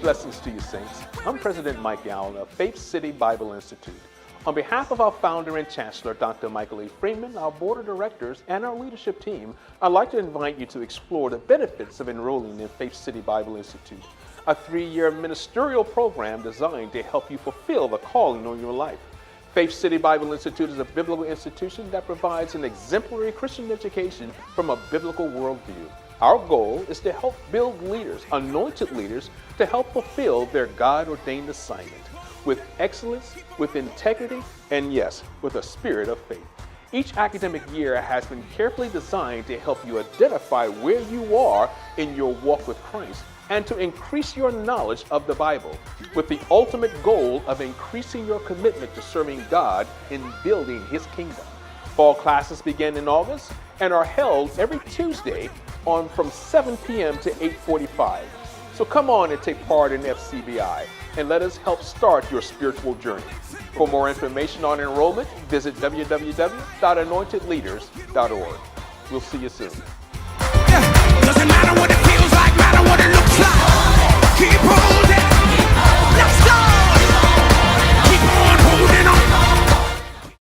Blessings to you, saints. I'm President Mike Allen of Faith City Bible Institute. On behalf of our founder and chancellor, Dr. Michael E. Freeman, our board of directors, and our leadership team, I'd like to invite you to explore the benefits of enrolling in Faith City Bible Institute, a 3-year ministerial program designed to help you fulfill the calling on your life. Faith City Bible Institute is a biblical institution that provides an exemplary Christian education from a biblical worldview. Our goal is to help build leaders, anointed leaders, to help fulfill their God-ordained assignment with excellence, with integrity, and yes, with a spirit of faith. Each academic year has been carefully designed to help you identify where you are in your walk with Christ and to increase your knowledge of the Bible, with the ultimate goal of increasing your commitment to serving God in building His kingdom. Fall classes begin in August and are held every Tuesday from 7 p.m. to 8:45. So come on and take part in FCBI and let us help start your spiritual journey. For more information on enrollment, visit www.anointedleaders.org. We'll see you soon. Doesn't matter what it feels like, matter what it looks like.